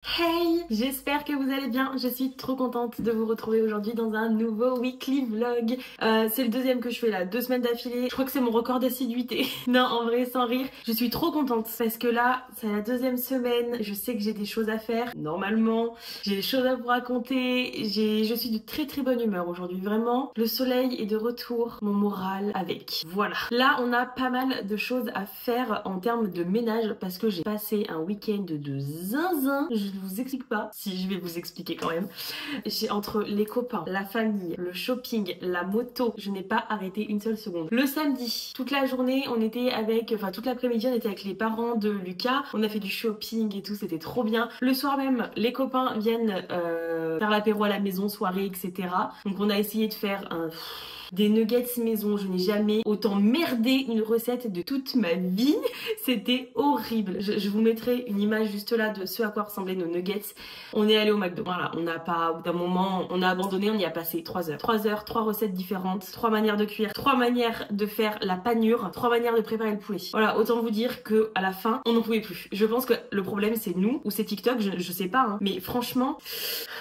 Hey, j'espère que vous allez bien. Je suis trop contente de vous retrouver aujourd'hui dans un nouveau weekly vlog. C'est le deuxième que je fais là, 2 semaines d'affilée. Je crois que c'est mon record d'assiduité. Non, en vrai, sans rire. Je suis trop contente parce que là, c'est la deuxième semaine. Je sais que j'ai des choses à faire. Normalement, j'ai des choses à vous raconter. Je suis de très très bonne humeur aujourd'hui. Vraiment, le soleil est de retour. Mon moral avec. Voilà. Là, on a pas mal de choses à faire en termes de ménage parce que j'ai passé un week-end de zinzin. Je ne vous explique pas, si je vais vous expliquer quand même. J'ai entre les copains, la famille, le shopping, la moto, je n'ai pas arrêté une seule seconde. Le samedi, toute la journée, on était avec, enfin toute l'après-midi, on était avec les parents de Lucas. On a fait du shopping et tout, c'était trop bien. Le soir même, les copains viennent faire l'apéro à la maison, soirée, etc. Donc on a essayé de faire des nuggets maison. Je n'ai jamais autant merdé une recette de toute ma vie. C'était horrible. Je vous mettrai une image juste là de ce à quoi ressemblaient nos nuggets. On est allé au McDo. Voilà, on n'a pas, au bout d'un moment, on a abandonné, on y a passé 3 heures. 3 heures, 3 recettes différentes, 3 manières de cuire, 3 manières de faire la panure, 3 manières de préparer le poulet. Voilà, autant vous dire que à la fin, on n'en pouvait plus. Je pense que le problème c'est nous ou c'est TikTok, je sais pas, hein. Mais franchement,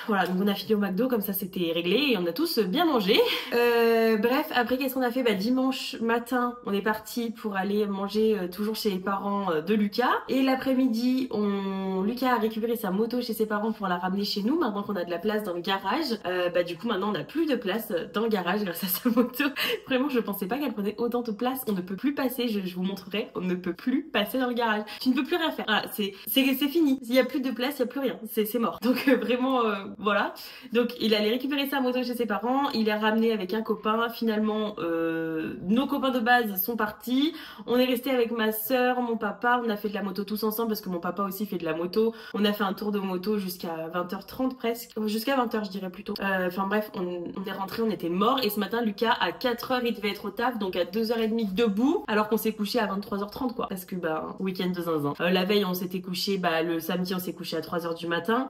voilà, donc on a filé au McDo, comme ça c'était réglé et on a tous bien mangé. Bref, après qu'est-ce qu'on a fait? Bah dimanche matin, on est parti pour aller manger toujours chez les parents de Lucas. Et l'après-midi, Lucas a récupéré sa moto chez ses parents pour la ramener chez nous. Maintenant qu'on a de la place dans le garage, bah du coup maintenant on n'a plus de place dans le garage grâce à sa moto. Vraiment, je pensais pas qu'elle prenait autant de place. On ne peut plus passer, je vous montrerai, on ne peut plus passer dans le garage. Tu ne peux plus rien faire. Voilà, c'est fini. S'il y a plus de place, il y a plus rien. C'est mort. Donc vraiment, voilà. Donc il allait récupérer sa moto chez ses parents. Il est ramené avec un copain. Finalement, nos copains de base sont partis. On est resté avec ma soeur, mon papa. On a fait de la moto tous ensemble parce que mon papa aussi fait de la moto. On a fait un tour de moto jusqu'à 20h30 presque. Jusqu'à 20h je dirais plutôt. Enfin bref, on est rentré, on était morts. Et ce matin, Lucas, à 4h, il devait être au taf. Donc à 2h30 debout. Alors qu'on s'est couché à 23h30 quoi. Parce que bah, week-end de zinzin. La veille, on s'était couché, bah le samedi, on s'est couché à 3h du matin.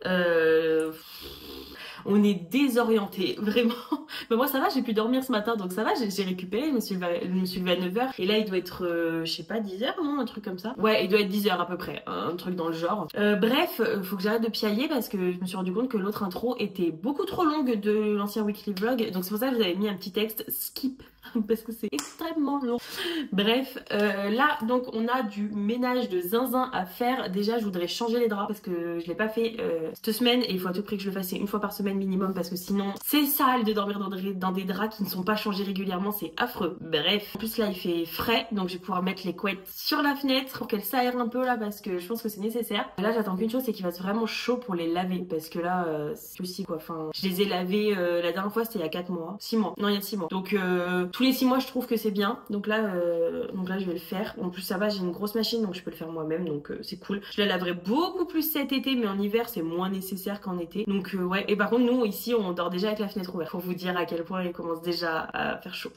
On est désorienté, vraiment. Mais moi ça va, j'ai pu dormir ce matin, donc ça va, j'ai récupéré, je me suis levée à 9h. Et là il doit être, je sais pas, 10h, non? Un truc comme ça. Ouais, il doit être 10h à peu près, un truc dans le genre. Bref, faut que j'arrête de piailler parce que je me suis rendu compte que l'autre intro était beaucoup trop longue de l'ancien weekly vlog. Donc c'est pour ça que je vous avais mis un petit texte skip parce que c'est extrêmement long. Bref, là donc on a du ménage de zinzin à faire. Déjà je voudrais changer les draps parce que je l'ai pas fait cette semaine et il faut à tout prix que je le fasse une fois par semaine minimum parce que sinon c'est sale de dormir dans des draps qui ne sont pas changés régulièrement, c'est affreux. Bref, en plus là il fait frais donc je vais pouvoir mettre les couettes sur la fenêtre pour qu'elles s'aèrent un peu là parce que je pense que c'est nécessaire. Là j'attends qu'une chose, c'est qu'il fasse vraiment chaud pour les laver parce que là c'est aussi quoi, enfin je les ai lavés la dernière fois c'était il y a 4 mois, 6 mois, non il y a 6 mois. Donc tous les 6 mois je trouve que c'est bien, donc là je vais le faire. En plus ça va, j'ai une grosse machine donc je peux le faire moi-même, donc c'est cool. Je la laverai beaucoup plus cet été, mais en hiver c'est moins nécessaire qu'en été. Donc ouais, et par contre nous ici on dort déjà avec la fenêtre ouverte pour vous dire à quel point il commence déjà à faire chaud.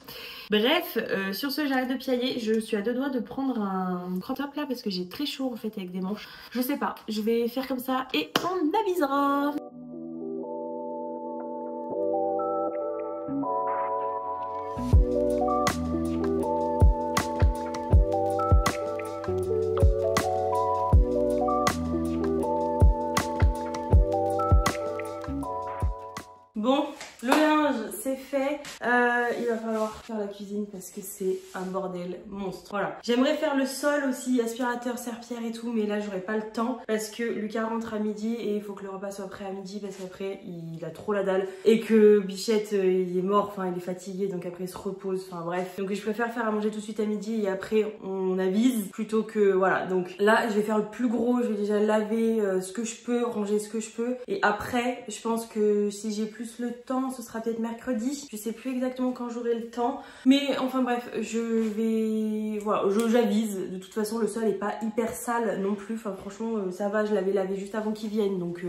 Bref, sur ce j'arrête de piailler, je suis à 2 doigts de prendre un crop top là parce que j'ai très chaud en fait avec des manches. Je sais pas, je vais faire comme ça et on avisera. Bon, le linge c'est fait, il va falloir faire la cuisine parce que c'est un bordel monstre. Voilà, j'aimerais faire le sol aussi, aspirateur, serpillère et tout, mais là j'aurais pas le temps parce que Lucas rentre à midi et il faut que le repas soit prêt à midi parce qu'après il a trop la dalle et que Bichette il est mort, enfin il est fatigué donc après il se repose, enfin bref. Donc je préfère faire à manger tout de suite à midi et après on avise plutôt que voilà. Donc là je vais faire le plus gros, je vais déjà laver ce que je peux, ranger ce que je peux et après je pense que si j'ai plus le temps ce sera peut-être mercredi, je sais plus exactement quand j'aurai le temps, mais enfin bref je vais, voilà, j'avise. De toute façon le sol est pas hyper sale non plus, enfin franchement ça va, je l'avais lavé juste avant qu'ils viennent, donc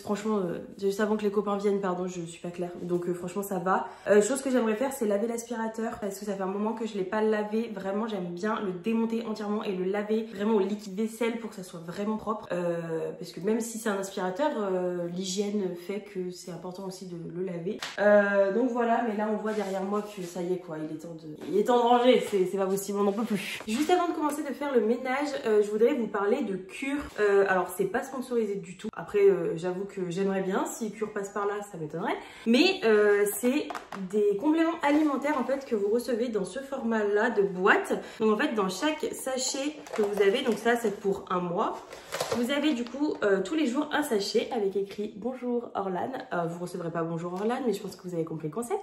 franchement juste avant que les copains viennent, pardon je suis pas claire, donc franchement ça va. Chose que j'aimerais faire c'est laver l'aspirateur parce que ça fait un moment que je l'ai pas lavé, vraiment j'aime bien le démonter entièrement et le laver vraiment au liquide vaisselle pour que ça soit vraiment propre, parce que même si c'est un aspirateur, l'hygiène fait que c'est important aussi de le laver. Donc voilà, mais là on voit derrière moi que ça y est quoi, il est temps de ranger, c'est pas possible, on n'en peut plus. Juste avant de commencer de faire le ménage, je voudrais vous parler de Cure. Alors c'est pas sponsorisé du tout, après j'avoue que j'aimerais bien, si Cure passe par là ça m'étonnerait, mais c'est des compléments alimentaires en fait que vous recevez dans ce format là de boîte. Donc en fait dans chaque sachet que vous avez, donc ça c'est pour un mois, vous avez du coup tous les jours un sachet avec écrit bonjour Orlan. Vous recevrez pas bonjour Orlan, mais je pense que vous avez compris le concept.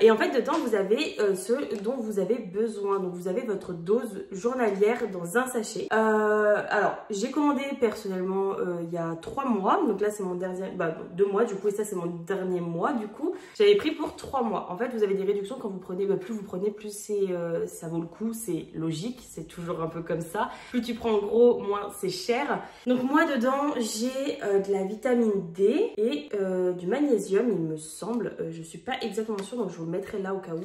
Et en fait dedans vous avez ce dont vous avez besoin, donc vous avez votre dose journalière dans un sachet. Alors j'ai commandé personnellement il y a 3 mois, donc là c'est mon dernier, 2 mois du coup, et ça c'est mon dernier mois du coup. J'avais pris pour 3 mois. En fait vous avez des réductions quand vous prenez, plus vous prenez, plus ça vaut le coup, c'est logique, c'est toujours un peu comme ça. Plus tu prends gros, moins c'est cher. Donc moi dedans j'ai de la vitamine D et du magnésium il me semble, je suis pas exactement sûre donc je vous le mettrai là au cas où.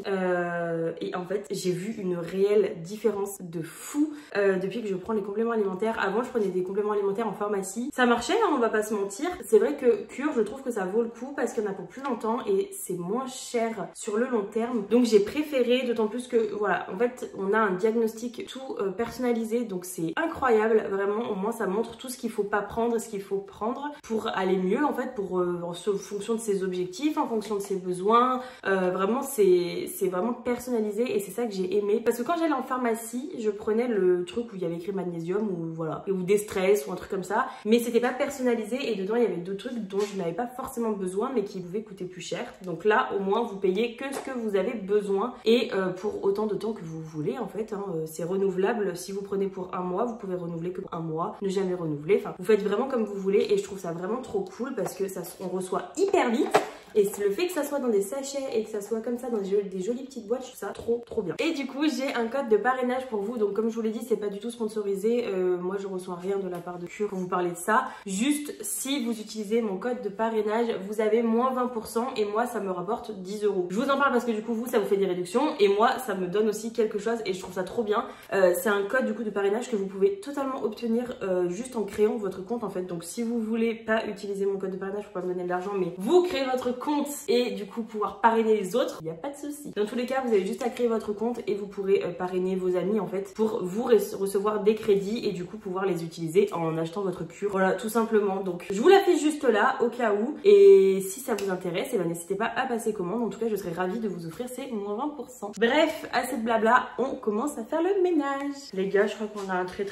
Et en fait j'ai vu une réelle différence de fou depuis que je prends les compléments alimentaires. Avant je prenais des compléments alimentaires en pharmacie, ça marchait hein, on va pas se mentir. C'est vrai que Cure je trouve que ça vaut le coup parce qu'il y en a pour plus longtemps et c'est moins cher sur le long terme, donc j'ai préféré, d'autant plus que voilà, en fait on a un diagnostic tout personnalisé, donc c'est incroyable vraiment. Au moins ça montre tout ce qu'il faut pas prendre, ce qu'il faut prendre pour aller mieux en fait, pour en fonction de ses objectifs, en fonction de ses besoins. Vraiment c'est vraiment personnalisé et c'est ça que j'ai aimé, parce que quand j'allais en pharmacie je prenais le truc où il y avait écrit magnésium ou voilà, ou des stress ou un truc comme ça, mais c'était pas personnalisé et dedans il y avait d'autres trucs dont je n'avais pas forcément besoin mais qui pouvaient coûter plus cher. Donc là au moins vous payez que ce que vous avez besoin et pour autant de temps que vous voulez en fait hein. C'est renouvelable. Si vous prenez pour un mois vous pouvez renouveler que pour un mois, ne jamais renouveler, enfin vous faites vraiment comme vous voulez et je trouve ça vraiment trop cool parce que on reçoit hyper vite. Et le fait que ça soit dans des sachets et que ça soit comme ça dans des jolies petites boîtes, je trouve ça trop bien. Et du coup j'ai un code de parrainage pour vous. Donc comme je vous l'ai dit c'est pas du tout sponsorisé, moi je reçois rien de la part de Cure quand vous parlez de ça. Juste si vous utilisez mon code de parrainage vous avez moins 20% et moi ça me rapporte 10 €. Je vous en parle parce que du coup vous ça vous fait des réductions et moi ça me donne aussi quelque chose et je trouve ça trop bien. C'est un code du coup de parrainage que vous pouvez totalement obtenir juste en créant votre compte en fait. Donc si vous voulez pas utiliser mon code de parrainage pour pas me donner de l'argent mais vous créez votre compte et du coup pouvoir parrainer les autres, il n'y a pas de souci. Dans tous les cas vous avez juste à créer votre compte et vous pourrez parrainer vos amis en fait pour vous recevoir des crédits et du coup pouvoir les utiliser en achetant votre Cure. Voilà tout simplement. Donc je vous la fais juste là au cas où et si ça vous intéresse et n'hésitez pas à passer commande. En tout cas je serais ravie de vous offrir ces moins 20%. Bref, assez de blabla, on commence à faire le ménage. Les gars je crois qu'on a un très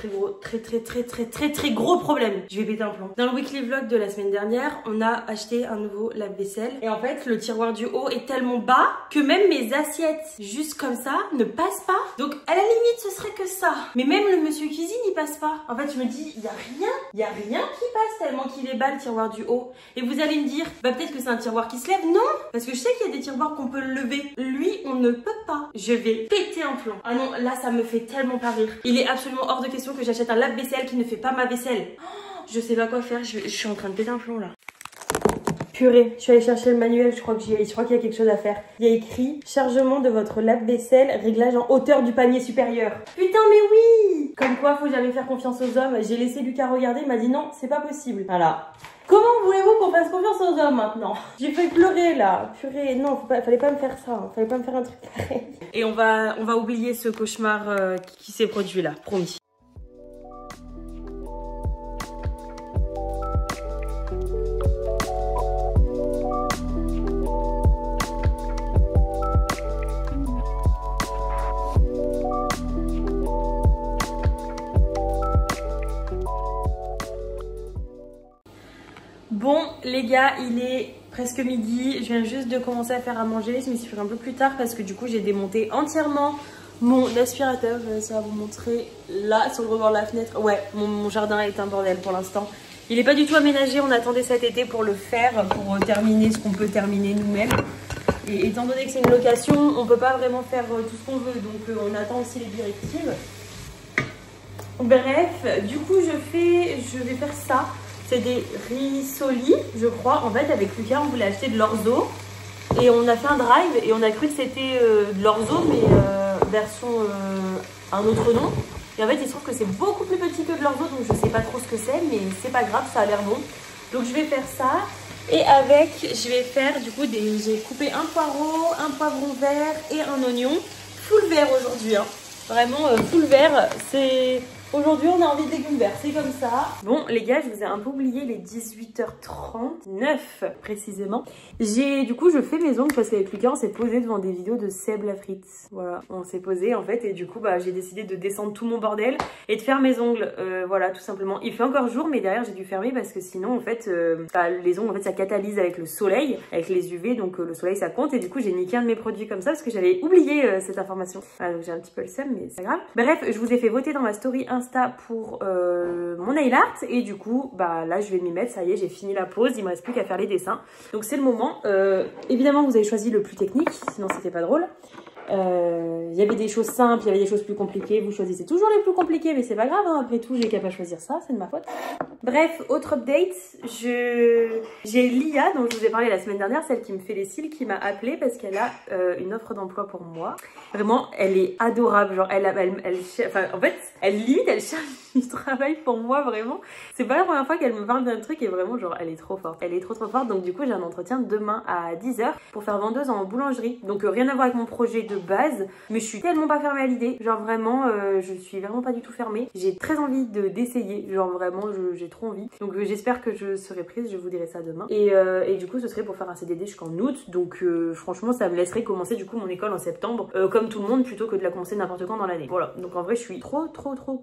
gros problème. Je vais péter un plomb. Dans le weekly vlog de la semaine dernière on a acheté un nouveau lave-vaisselle. Et en fait, le tiroir du haut est tellement bas que même mes assiettes, juste comme ça, ne passent pas. Donc, à la limite, ce serait que ça. Mais même le monsieur cuisine, il passe pas. En fait, je me dis, il y a rien qui passe tellement qu'il est bas, le tiroir du haut. Et vous allez me dire, peut-être que c'est un tiroir qui se lève. Non, parce que je sais qu'il y a des tiroirs qu'on peut lever. Lui, on ne peut pas. Je vais péter un plomb. Ah non, là, ça me fait tellement pas rire. Il est absolument hors de question que j'achète un lave-vaisselle qui ne fait pas ma vaisselle. Oh, je sais pas quoi faire. Je suis en train de péter un plomb, là. Purée, je suis allée chercher le manuel, je crois qu'il y a quelque chose à faire. Il y a écrit chargement de votre lave-vaisselle, réglage en hauteur du panier supérieur. Putain mais oui! Comme quoi faut jamais faire confiance aux hommes. J'ai laissé Lucas regarder, il m'a dit non, c'est pas possible. Voilà. Comment voulez-vous qu'on fasse confiance aux hommes maintenant? J'ai fait pleurer là. Purée, non, fallait pas me faire ça. Hein. Fallait pas me faire un truc pareil. Et on va oublier ce cauchemar qui s'est produit là, promis. Bon les gars, il est presque midi, je viens juste de commencer à faire à manger, je me suis fait un peu plus tard parce que du coup j'ai démonté entièrement mon aspirateur. Je vais essayer de vous montrer là sur le rebord de la fenêtre. Ouais, mon jardin est un bordel pour l'instant. Il n'est pas du tout aménagé, on attendait cet été pour le faire, pour terminer ce qu'on peut terminer nous-mêmes. Et étant donné que c'est une location, on ne peut pas vraiment faire tout ce qu'on veut, donc on attend aussi les directives. Bref, du coup je vais faire ça. C'est des rissolis, je crois. En fait, avec Lucas, on voulait acheter de l'orzo. Et on a fait un drive et on a cru que c'était de l'orzo, mais version un autre nom. Et en fait, il se trouve que c'est beaucoup plus petit que de l'orzo, donc je sais pas trop ce que c'est, mais c'est pas grave, ça a l'air bon. Donc je vais faire ça. Et avec, je vais faire du coup j'ai coupé un poireau, un poivron vert et un oignon. Full vert aujourd'hui, hein. Vraiment full vert. C'est... Aujourd'hui, on a envie de légumes verts, c'est comme ça. Bon, les gars, je vous ai un peu oublié les 18h39 précisément. Du coup, je fais mes ongles parce qu'avec Lucas, on s'est posé devant des vidéos de Seb Lafrite. Voilà, on s'est posé en fait et du coup, bah, j'ai décidé de descendre tout mon bordel et de faire mes ongles. Voilà, tout simplement. Il fait encore jour, mais derrière, j'ai dû fermer parce que sinon, en fait, les ongles, en fait, ça catalyse avec le soleil, avec les UV, donc le soleil, ça compte. Et du coup, j'ai niqué un de mes produits comme ça parce que j'avais oublié cette information. Voilà, donc j'ai un petit peu le seum, mais c'est pas grave. Bref, je vous ai fait voter dans ma story Insta pour mon nail art et du coup bah là je vais m'y mettre, ça y est j'ai fini la pause, il me reste plus qu'à faire les dessins donc c'est le moment. Évidemment vous avez choisi le plus technique sinon c'était pas drôle. Il y avait des choses simples, il y avait des choses plus compliquées, vous choisissez toujours les plus compliquées mais c'est pas grave hein, après tout j'ai qu'à pas choisir ça, c'est de ma faute. Bref, autre update, j'ai Lia dont je vous ai parlé la semaine dernière, celle qui me fait les cils, qui m'a appelée parce qu'elle a une offre d'emploi pour moi. Vraiment elle est adorable, genre enfin en fait elle cherche du travail pour moi vraiment. C'est pas la première fois qu'elle me parle d'un truc et vraiment genre elle est trop forte. Elle est trop forte donc du coup j'ai un entretien demain à 10h pour faire vendeuse en boulangerie. Donc rien à voir avec mon projet de base mais je suis tellement pas fermée à l'idée. Genre vraiment je suis vraiment pas du tout fermée. J'ai très envie d'essayer. Genre vraiment j'ai trop envie. Donc j'espère que je serai prise, je vous dirai ça demain. Et du coup ce serait pour faire un CDD jusqu'en août. Donc franchement ça me laisserait commencer du coup mon école en septembre comme tout le monde plutôt que de la commencer n'importe quand dans l'année. Voilà donc en vrai je suis trop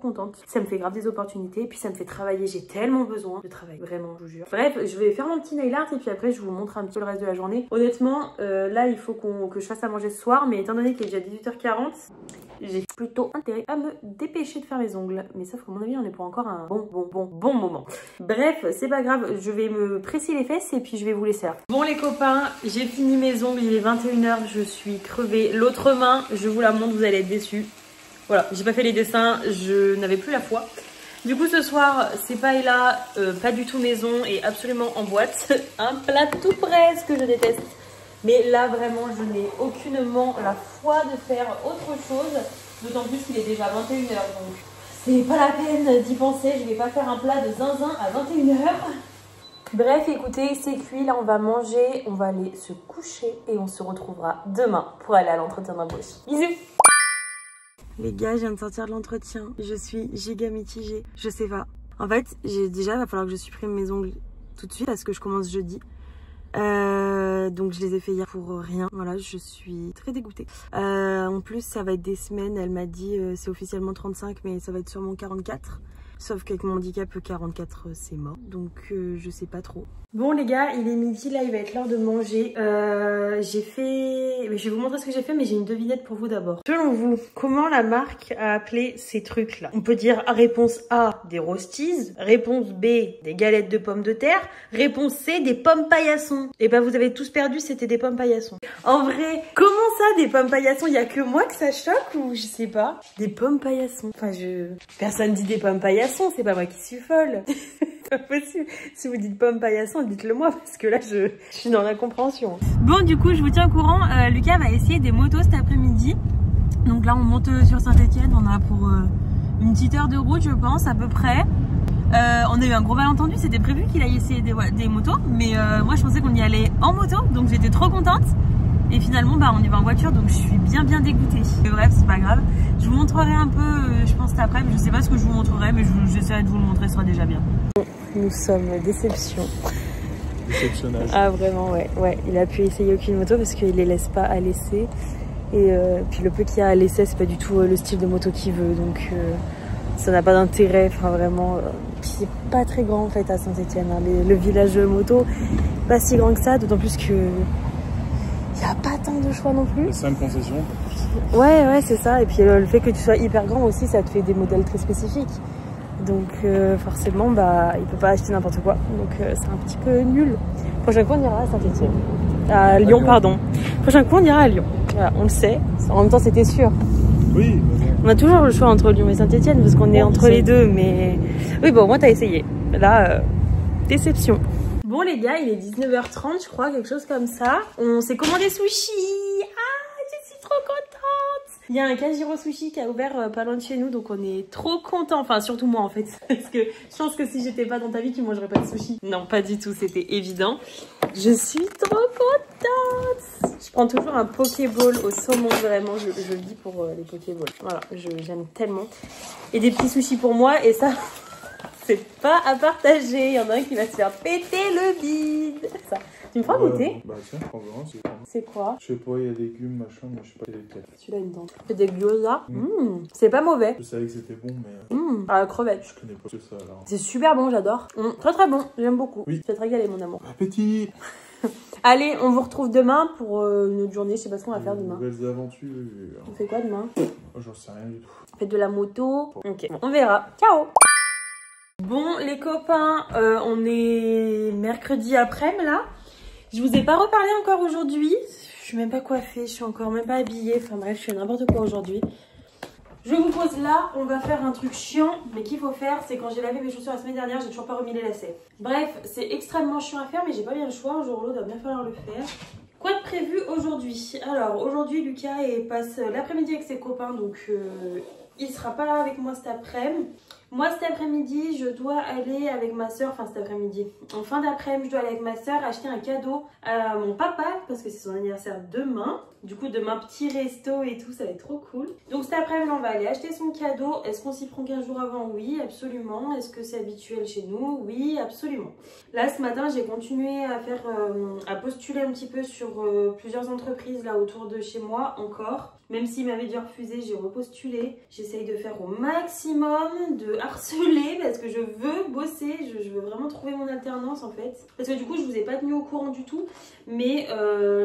contente. Ça me fait grave des opportunités et puis ça me fait travailler. J'ai tellement besoin de travail, vraiment je vous jure. Bref je vais faire mon petit nail art et puis après je vous montre un petit peu le reste de la journée. Honnêtement là il faut que je fasse à manger ce soir mais étant donné qu'il est déjà 18h40 j'ai plutôt intérêt à me dépêcher de faire mes ongles. Mais sauf qu'à mon avis on est pour encore un bon moment. Bref c'est pas grave, je vais me presser les fesses et puis je vais vous laisser là. Bon les copains, j'ai fini mes ongles, il est 21h, je suis crevée. L'autre main, je vous la montre, vous allez être déçus. Voilà, j'ai pas fait les dessins, je n'avais plus la foi. Du coup ce soir, c'est pas et là, pas du tout maison et absolument en boîte. Un plat tout prêt, ce que je déteste. Mais là vraiment, je n'ai aucunement la foi de faire autre chose. D'autant plus qu'il est déjà 21h, donc c'est pas la peine d'y penser. Je vais pas faire un plat de zinzin à 21h. Bref, écoutez, c'est cuit, là on va manger, on va aller se coucher et on se retrouvera demain pour aller à l'entretien d'embauche. Bisous! Les gars, je viens de sortir de l'entretien. Je suis giga mitigée. Je sais pas. En fait, il va falloir que je supprime mes ongles tout de suite parce que je commence jeudi. Donc je les ai fait hier pour rien. Voilà, je suis très dégoûtée. En plus, ça va être des semaines. Elle m'a dit c'est officiellement 35, mais ça va être sûrement 44. Sauf qu'avec mon handicap, 44 c'est mort. Donc je sais pas trop. Bon les gars, il est midi, là il va être l'heure de manger. J'ai fait... Je vais vous montrer ce que j'ai fait, mais j'ai une devinette pour vous d'abord. Selon vous, comment la marque a appelé ces trucs là? On peut dire réponse A, des rosties. Réponse B, des galettes de pommes de terre. Réponse C, des pommes paillassons. Et ben vous avez tous perdu, c'était des pommes paillassons. En vrai, comment ça des pommes paillassons? Il y a que moi que ça choque ou je sais pas? Des pommes paillassons. Enfin personne dit des pommes paillassons, c'est pas moi qui suis folle. Pas possible. Si vous dites pommes paillassons, dites-le moi parce que là je suis dans l'incompréhension. Bon du coup je vous tiens au courant, Lucas va essayer des motos cet après-midi. Donc là on monte sur Saint-Etienne, on a pour une petite heure de route je pense à peu près. On a eu un gros malentendu, c'était prévu qu'il aille essayer des motos, mais moi je pensais qu'on y allait en moto, donc j'étais trop contente. Et finalement bah on y va en voiture, donc je suis bien dégoûtée. Mais bref c'est pas grave, je vous montrerai un peu je pense cet après-midi, je sais pas ce que je vous montrerai mais j'essaierai de vous le montrer, ce sera déjà bien. Nous sommes déception. Déceptionnage. Ah vraiment ouais, il a pu essayer aucune moto parce qu'il les laisse pas à l'essai. Et puis le peu qu'il y a à l'essai c'est pas du tout le style de moto qu'il veut, donc ça n'a pas d'intérêt, enfin vraiment. Puis c'est pas très grand en fait à Saint-Etienne, hein. Le village moto, pas si grand que ça, d'autant plus que il n'y a pas tant de choix non plus. 5 concessions. Ouais c'est ça, et puis le fait que tu sois hyper grand aussi ça te fait des modèles très spécifiques. Donc forcément bah il peut pas acheter n'importe quoi, donc c'est un petit peu nul. Prochain coup on ira à Saint-Etienne, à Lyon pardon. Prochain coup on ira à Lyon, voilà, on le sait, en même temps c'était sûr. Oui. On a toujours le choix entre Lyon et Saint-Etienne parce qu'on est entre les deux, mais oui bon au moins t'as essayé. Là déception. Bon les gars, il est 19h30 je crois, quelque chose comme ça. On s'est commandé sushi. Ah je suis trop contente. Il y a un Kajiro Sushi qui a ouvert pas loin de chez nous, donc on est trop contents. Enfin, surtout moi en fait. Parce que je pense que si j'étais pas dans ta vie, tu mangerais pas de sushi. Non, pas du tout, c'était évident. Je suis trop contente. Je prends toujours un Pokéball au saumon, vraiment, je le dis pour les Pokéballs. Voilà, j'aime tellement. Et des petits sushis pour moi, et ça, c'est pas à partager. Il y en a un qui va se faire péter le bide. Ça. Tu me feras goûter? Bah tiens, prends vraiment, c'est quoi? Je sais pas, il y a des légumes, machin, mais je sais pas lesquels. Celui-là, une dent. C'est des gyoza. C'est pas mauvais. Je savais que c'était bon, mais... Ah, la crevette. Je connais pas que ça, alors. C'est super bon, j'adore. Très très bon, j'aime beaucoup. Oui. Je vais te régaler, mon amour. Appétit. Allez, on vous retrouve demain pour une autre journée. Je sais pas ce qu'on va faire demain. Nouvelles aventures. On fait quoi demain? Oh, j'en sais rien du tout. Faites de la moto. Ok, on verra. Ciao. Bon, les copains, on est mercredi après-midi là. Je vous ai pas reparlé encore aujourd'hui. Je suis même pas coiffée, je suis encore même pas habillée. Enfin bref, je fais n'importe quoi aujourd'hui. Je vous pose là, on va faire un truc chiant, mais qu'il faut faire, c'est quand j'ai lavé mes chaussures la semaine dernière, j'ai toujours pas remis les lacets. Bref, c'est extrêmement chiant à faire, mais j'ai pas bien le choix. Un jour ou l'autre, il va bien falloir le faire. Quoi de prévu aujourd'hui? Alors, aujourd'hui, Lucas passe l'après-midi avec ses copains, donc il sera pas là avec moi cet après-midi. Moi, cet après-midi, je dois aller avec ma soeur, enfin cet après-midi, en fin d'après-midi, je dois aller avec ma soeur acheter un cadeau à mon papa, parce que c'est son anniversaire demain. Du coup, demain, petit resto et tout, ça va être trop cool. Donc cet après-midi, on va aller acheter son cadeau. Est-ce qu'on s'y prend 15 jours avant? Oui, absolument. Est-ce que c'est habituel chez nous? Oui, absolument. Là, ce matin, j'ai continué à faire, à postuler un petit peu sur plusieurs entreprises là autour de chez moi encore. Même s'il m'avait déjà refusé, j'ai repostulé. J'essaye de faire au maximum, de harceler parce que je veux bosser. Je veux vraiment trouver mon alternance en fait. Parce que du coup, je vous ai pas tenu au courant du tout. Mais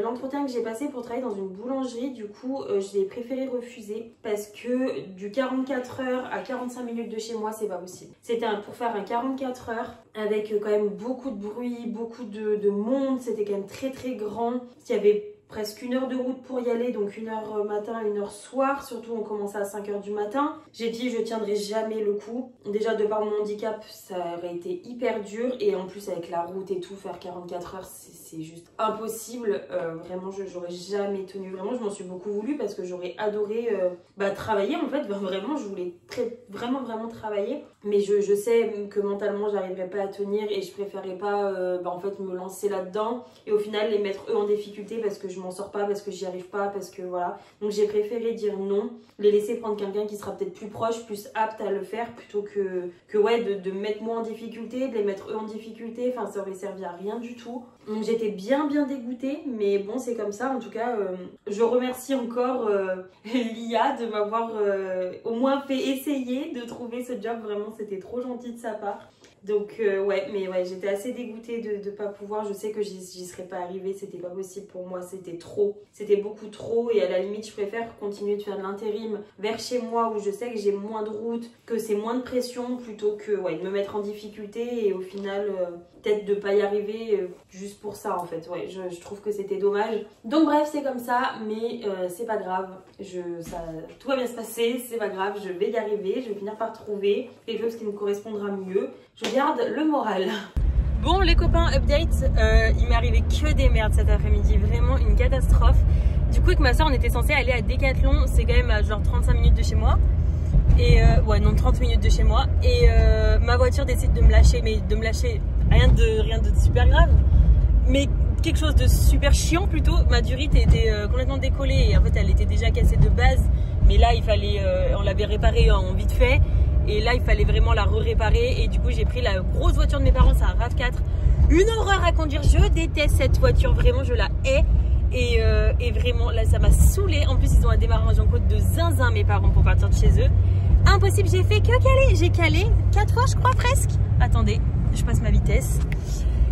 l'entretien que j'ai passé pour travailler dans une boulangerie, du coup, j'ai préféré refuser. Parce que du 44 heures à 45 minutes de chez moi, c'est pas possible. C'était pour faire un 44 heures avec quand même beaucoup de bruit, beaucoup de monde. C'était quand même très très grand. Il y avait presque 1 heure de route pour y aller, donc 1 heure matin, 1 heure soir, surtout on commençait à 5 heures du matin. J'ai dit je tiendrai jamais le coup. Déjà de par mon handicap, ça aurait été hyper dur et en plus avec la route et tout, faire 44 heures, c'est juste impossible. Vraiment, j'aurais jamais tenu. Vraiment, je m'en suis beaucoup voulu parce que j'aurais adoré travailler en fait. Vraiment, je voulais vraiment travailler. Mais je sais que mentalement, j'arriverais pas à tenir et je préférais pas en fait me lancer là-dedans et au final les mettre eux en difficulté parce que je m'en sors pas, parce que j'y arrive pas, parce que voilà. Donc j'ai préféré dire non, les laisser prendre quelqu'un qui sera peut-être plus proche, plus apte à le faire plutôt que ouais, de mettre moi en difficulté, de les mettre eux en difficulté. Enfin, ça aurait servi à rien du tout. Donc j'étais bien dégoûtée, mais bon, c'est comme ça. En tout cas, je remercie encore l'IA de m'avoir au moins fait essayer de trouver ce job. Vraiment, c'était trop gentil de sa part. Donc ouais, mais ouais, j'étais assez dégoûtée de pas pouvoir. Je sais que j'y serais pas arrivée, c'était pas possible pour moi, c'était trop, c'était beaucoup trop. Et à la limite, je préfère continuer de faire de l'intérim vers chez moi où je sais que j'ai moins de route, que c'est moins de pression, plutôt que ouais, de me mettre en difficulté et au final peut-être de pas y arriver juste pour ça en fait. Ouais, je trouve que c'était dommage. Donc bref, c'est comme ça, mais c'est pas grave. Tout va bien se passer, c'est pas grave, je vais y arriver, je vais finir par trouver quelque chose qui me correspondra mieux. Je garde le moral. Bon les copains, update, il m'est arrivé que des merdes cet après-midi, vraiment une catastrophe. Du coup avec ma soeur on était censé aller à Decathlon, c'est quand même à genre 35 minutes de chez moi. Et ouais non 30 minutes de chez moi. Et ma voiture décide de me lâcher, mais de me lâcher rien de super grave. Mais quelque chose de super chiant plutôt. Ma durite était complètement décollée et en fait elle était déjà cassée de base. Mais là il fallait, on l'avait réparée en vite fait. Et là il fallait vraiment la réparer et du coup j'ai pris la grosse voiture de mes parents, c'est un RAV4. Une horreur à conduire, je déteste cette voiture, vraiment je la hais. Et vraiment là ça m'a saoulée. En plus ils ont un démarrage en côte de zinzin mes parents pour partir de chez eux. Impossible, j'ai fait que caler, j'ai calé 4 fois je crois presque. Attendez, je passe ma vitesse.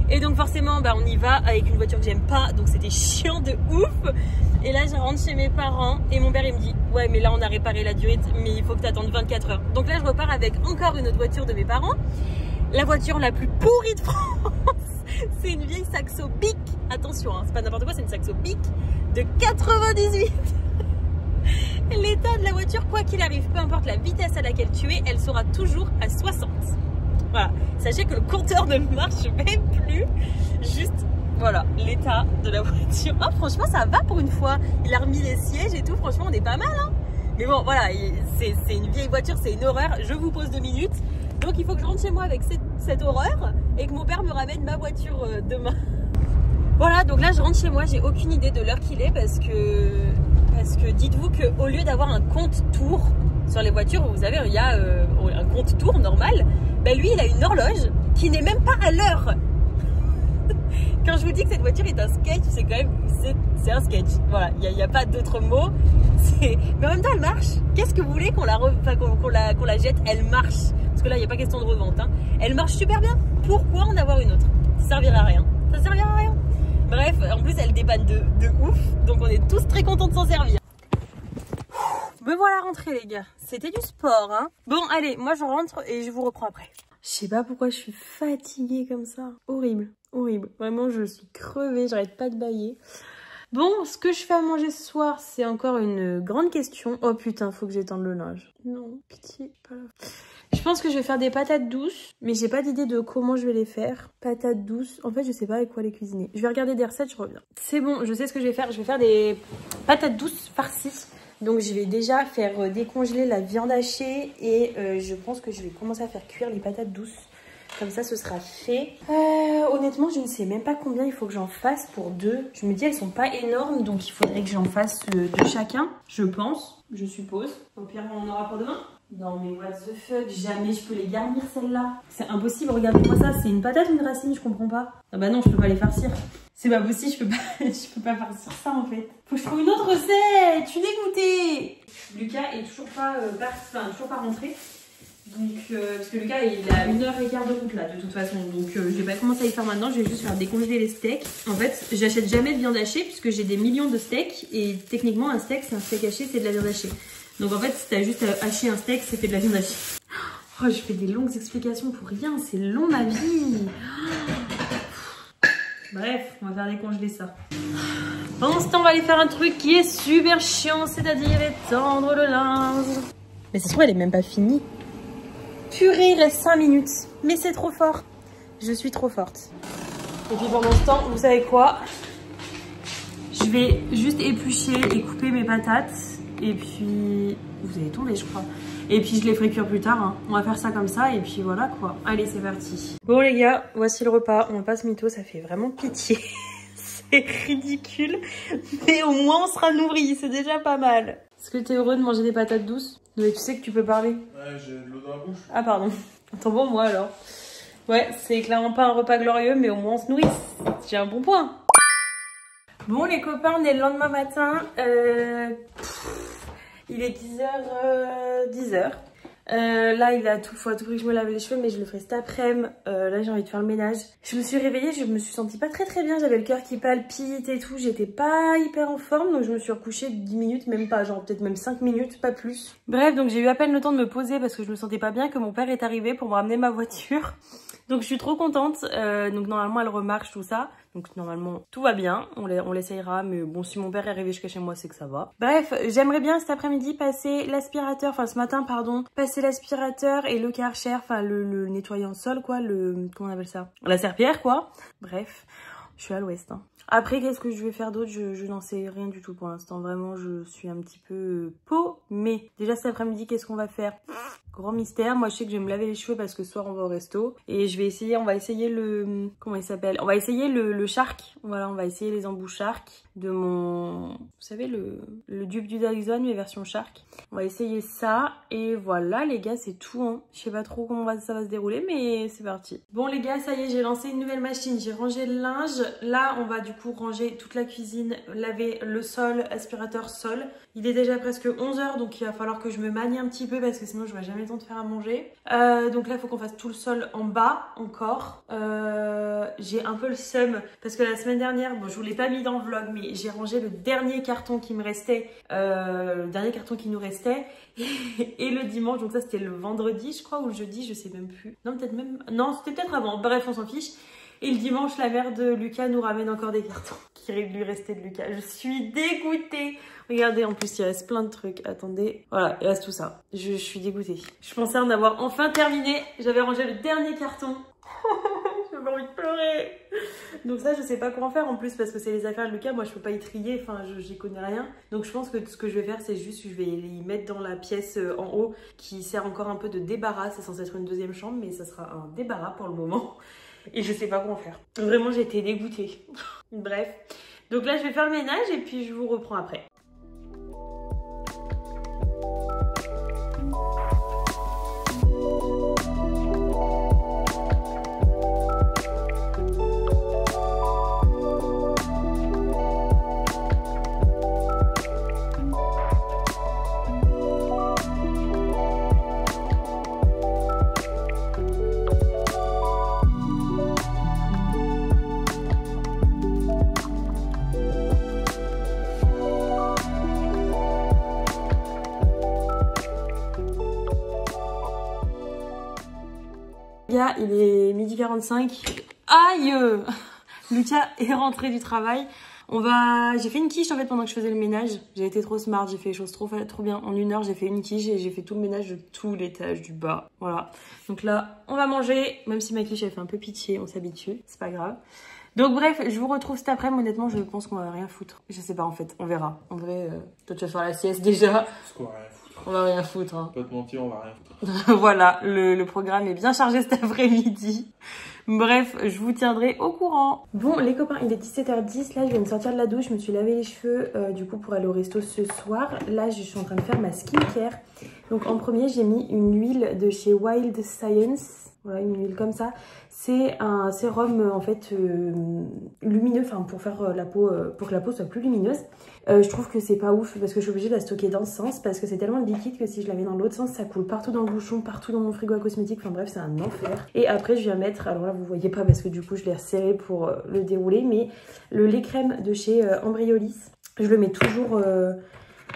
Et donc forcément on y va avec une voiture que j'aime pas, donc c'était chiant de ouf. Et là je rentre chez mes parents et mon père il me dit ouais mais là on a réparé la durite mais il faut que tu attendes 24 heures. Donc là je repars avec encore une autre voiture de mes parents. La voiture la plus pourrie de France. C'est une vieille Saxo Bic. Attention hein, c'est pas n'importe quoi, c'est une Saxo Bic de 98. L'état de la voiture, quoi qu'il arrive, peu importe la vitesse à laquelle tu es, elle sera toujours à 60. Voilà, sachez que le compteur ne marche même plus. Juste, voilà, l'état de la voiture. Oh, franchement, ça va pour une fois. Il a remis les sièges et tout. Franchement, on est pas mal, hein. Mais bon, voilà, c'est une vieille voiture, c'est une horreur. Je vous pose 2 minutes. Donc il faut que je rentre chez moi avec cette horreur et que mon père me ramène ma voiture demain. Voilà, donc là je rentre chez moi, j'ai aucune idée de l'heure qu'il est parce que dites-vous qu'au lieu d'avoir un compte-tour sur les voitures, vous savez, il y a un compte-tour normal, ben lui il a une horloge qui n'est même pas à l'heure. Quand je vous dis que cette voiture est un sketch, c'est quand même, c'est un sketch. Voilà, il n'y a pas d'autre mot. Mais en même temps, elle marche. Qu'est-ce que vous voulez qu'on la jette? Elle marche. Parce que là, il n'y a pas question de revente. Hein. Elle marche super bien. Pourquoi en avoir une autre? Ça servira à rien. Ça servira à rien. Bref, en plus, elle dépanne de ouf. Donc, on est tous très contents de s'en servir. Me voilà rentrée, les gars. C'était du sport, hein. Bon, allez, moi, je rentre et je vous reprends après. Je sais pas pourquoi je suis fatiguée comme ça. Horrible, horrible. Vraiment, je suis crevée, j'arrête pas de bâiller. Bon, ce que je fais à manger ce soir, c'est encore une grande question. Oh putain, faut que j'étende le linge. Non, pitié, pas là. Je pense que je vais faire des patates douces, mais j'ai pas d'idée de comment je vais les faire. Patates douces, en fait, je sais pas avec quoi les cuisiner. Je vais regarder des recettes, je reviens. C'est bon, je sais ce que je vais faire. Je vais faire des patates douces farcies. Donc je vais déjà faire décongeler la viande hachée et je pense que je vais commencer à faire cuire les patates douces. Comme ça, ce sera fait. Honnêtement, je ne sais même pas combien il faut que j'en fasse pour 2. Je me dis, elles sont pas énormes, donc il faudrait que j'en fasse 2 chacun. Je pense, je suppose. Au pire, on en aura pour demain. Non mais what the fuck, jamais je peux les garnir celles-là. C'est impossible, regardez-moi ça, c'est une patate ou une racine, je comprends pas. Ah bah non, je peux pas les farcir. C'est pas possible, je peux pas farcir ça en fait. Faut que je trouve une autre recette, je suis dégoûtée. Lucas est toujours pas toujours pas rentré. Donc, parce que Lucas il a 1h15 de route là de toute façon. Donc je vais pas commencer à y faire maintenant, je vais juste faire décongeler les steaks. En fait, j'achète jamais de viande hachée puisque j'ai des millions de steaks. Et techniquement un steak, c'est un steak haché, c'est de la viande hachée. Donc en fait, si t'as juste haché un steak, c'est fait de la viande hachée. Oh, je fais des longues explications pour rien, c'est long ma vie. Bref, on va faire décongeler ça. Pendant ce temps, on va aller faire un truc qui est super chiant, c'est-à-dire étendre le linge. Mais ça se trouve, elle est même pas finie. Purée, il reste 5 minutes. Mais c'est trop fort. Je suis trop forte. Et puis pendant ce temps, vous savez quoi? Je vais juste éplucher et couper mes patates. Et puis, vous avez tourné je crois. Et puis je les ferai cuire plus tard. Hein. On va faire ça comme ça et puis voilà quoi. Allez, c'est parti. Bon les gars, voici le repas. On passe mytho, ça fait vraiment pitié. C'est ridicule. Mais au moins on sera nourris, c'est déjà pas mal. Est-ce que t'es heureux de manger des patates douces? Mais tu sais que tu peux parler. Ouais, j'ai de l'eau dans la bouche. Ah pardon. Attends bon moi alors. Ouais, c'est clairement pas un repas glorieux mais au moins on se nourrit. J'ai un bon point. Bon les copains, on est le lendemain matin. Il est 10h. Là, il a tout pris que je me lave les cheveux, mais je le ferai cet après-midi. Là, j'ai envie de faire le ménage. Je me suis réveillée, je me suis sentie pas très bien. J'avais le cœur qui palpite et tout. J'étais pas hyper en forme, donc je me suis recouchée 10 minutes, même pas, genre peut-être même 5 minutes, pas plus. Bref, donc j'ai eu à peine le temps de me poser parce que je me sentais pas bien, que mon père est arrivé pour me ramener ma voiture. Donc je suis trop contente. Donc normalement, elle remarche tout ça. Donc normalement tout va bien, on l'essayera, mais bon si mon père est arrivé jusqu'à chez moi c'est que ça va. Bref, j'aimerais bien cet après-midi passer l'aspirateur, enfin ce matin pardon, passer l'aspirateur et le Karcher, enfin le nettoyant sol quoi, comment on appelle ça? La serpillière quoi. Bref, je suis à l'ouest. Hein. Après qu'est-ce que je vais faire d'autre, je n'en sais rien du tout pour l'instant, vraiment je suis un petit peu paumée. Déjà cet après-midi qu'est-ce qu'on va faire? Grand mystère, moi je sais que je vais me laver les cheveux parce que ce soir on va au resto. Et je vais essayer, on va essayer le... Comment il s'appelle? On va essayer le shark. Voilà, on va essayer les embouts shark de mon... Vous savez, le dupe du Dyson, mais version shark. On va essayer ça. Et voilà les gars, c'est tout. Hein. Je sais pas trop comment ça va se dérouler, mais c'est parti. Bon les gars, ça y est, j'ai lancé une nouvelle machine. J'ai rangé le linge. Là, on va du coup ranger toute la cuisine, laver le sol, aspirateur sol. Il est déjà presque 11h, donc il va falloir que je me manie un petit peu parce que sinon je n'aurai jamais le temps de faire à manger. Donc là, il faut qu'on fasse tout le sol en bas encore. J'ai un peu le seum parce que la semaine dernière, bon, je vous l'ai pas mis dans le vlog, mais j'ai rangé le dernier carton qui me restait, le dernier carton qui nous restait. Et le dimanche, donc ça c'était le vendredi, je crois, ou le jeudi, je sais même plus. Non, peut-être même... Non, c'était peut-être avant. Bref, on s'en fiche. Et le dimanche, la mère de Lucas nous ramène encore des cartons qui lui restaient de Lucas. Je suis dégoûtée. Regardez, en plus, il reste plein de trucs. Attendez. Voilà, il reste tout ça. Je suis dégoûtée. Je pensais en avoir enfin terminé. J'avais rangé le dernier carton. J'avais envie de pleurer. Donc ça, je sais pas comment faire en plus parce que c'est les affaires de Lucas. Moi, je peux pas y trier. Enfin, j'y connais rien. Donc je pense que ce que je vais faire, c'est juste, je vais les mettre dans la pièce en haut qui sert encore un peu de débarras. C'est censé être une deuxième chambre, mais ça sera un débarras pour le moment. Et je sais pas comment faire. Vraiment, j'ai été dégoûtée. Bref. Donc là, je vais faire le ménage et puis je vous reprends après. Il est 12h45. Aïe! Lucas est rentré du travail. J'ai fait une quiche en fait pendant que je faisais le ménage. J'ai été trop smart, j'ai fait les choses trop bien. En 1 heure, j'ai fait une quiche et j'ai fait tout le ménage de tout l'étage du bas. Voilà. Donc là, on va manger. Même si ma quiche, elle fait un peu pitié, on s'habitue. C'est pas grave. Donc bref, je vous retrouve cet après-midi. Honnêtement, je pense qu'on va rien foutre. Je sais pas en fait, on verra. En vrai, toi tu vas faire la sieste déjà. Parce qu'on va rien foutre. On va rien foutre. Hein. Pas te mentir, on va rien foutre. Voilà, le programme est bien chargé cet après-midi. Bref, je vous tiendrai au courant. Bon les copains, il est 17h10. Là, je viens de sortir de la douche. Je me suis lavé les cheveux du coup pour aller au resto ce soir. Là, je suis en train de faire ma skincare. Donc en premier, j'ai mis une huile de chez Wild Science. Voilà, une huile comme ça. C'est un sérum en fait lumineux, enfin pour faire la peau, pour que la peau soit plus lumineuse. Je trouve que c'est pas ouf parce que je suis obligée de la stocker dans ce sens parce que c'est tellement liquide que si je la mets dans l'autre sens, ça coule partout dans le bouchon, partout dans mon frigo à cosmétiques. Enfin bref, c'est un enfer. Et après, je viens mettre, alors là vous voyez pas parce que du coup je l'ai resserré pour le dérouler, mais le lait crème de chez Embryolisse. Je le mets toujours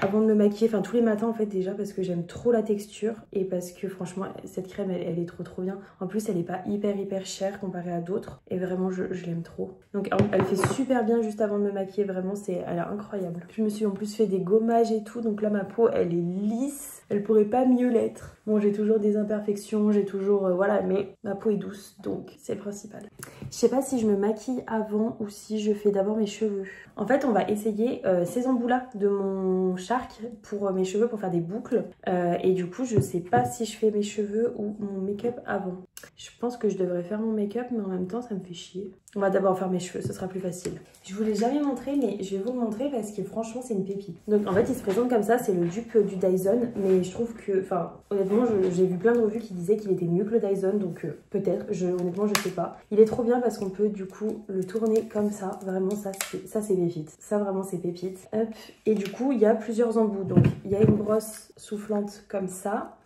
avant de me maquiller, enfin tous les matins en fait déjà parce que j'aime trop la texture et parce que franchement cette crème elle est trop bien. En plus elle est pas hyper chère comparée à d'autres et vraiment je l'aime trop. Donc elle fait super bien juste avant de me maquiller, vraiment elle est incroyable. Je me suis en plus fait des gommages et tout, donc là ma peau elle est lisse, elle pourrait pas mieux l'être. Bon j'ai toujours des imperfections, j'ai toujours voilà, mais ma peau est douce donc c'est le principal. Je sais pas si je me maquille avant ou si je fais d'abord mes cheveux. En fait on va essayer ces embouts là de mon Shark pour mes cheveux pour faire des boucles et du coup je sais pas si je fais mes cheveux ou mon make-up avant. Je pense que je devrais faire mon make-up mais en même temps ça me fait chier. On va d'abord faire mes cheveux, ce sera plus facile. Je vous l'ai jamais montré mais je vais vous le montrer parce que franchement c'est une pépite. Donc en fait il se présente comme ça, c'est le dupe du Dyson mais je trouve que, enfin honnêtement j'ai vu plein de revues qui disaient qu'il était mieux que le Dyson donc peut-être, honnêtement je sais pas. Il est trop bien parce qu'on peut du coup le tourner comme ça, vraiment ça c'est pépite. Ça vraiment c'est pépite. Hop. Et du coup il y a plusieurs embouts, donc il y a une brosse soufflante comme ça.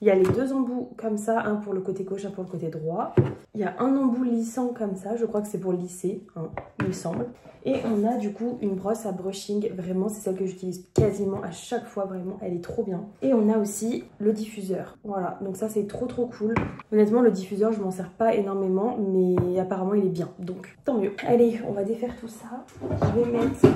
Il y a les deux embouts comme ça, un pour le côté gauche, un pour le côté droit. Il y a un embout lissant comme ça, je crois que c'est pour lisser, hein, il me semble. Et on a du coup une brosse à brushing, vraiment c'est celle que j'utilise quasiment à chaque fois, vraiment elle est trop bien. Et on a aussi le diffuseur, voilà, donc ça c'est trop cool. Honnêtement le diffuseur je m'en sers pas énormément, mais apparemment il est bien, donc tant mieux. Allez, on va défaire tout ça, je vais mettre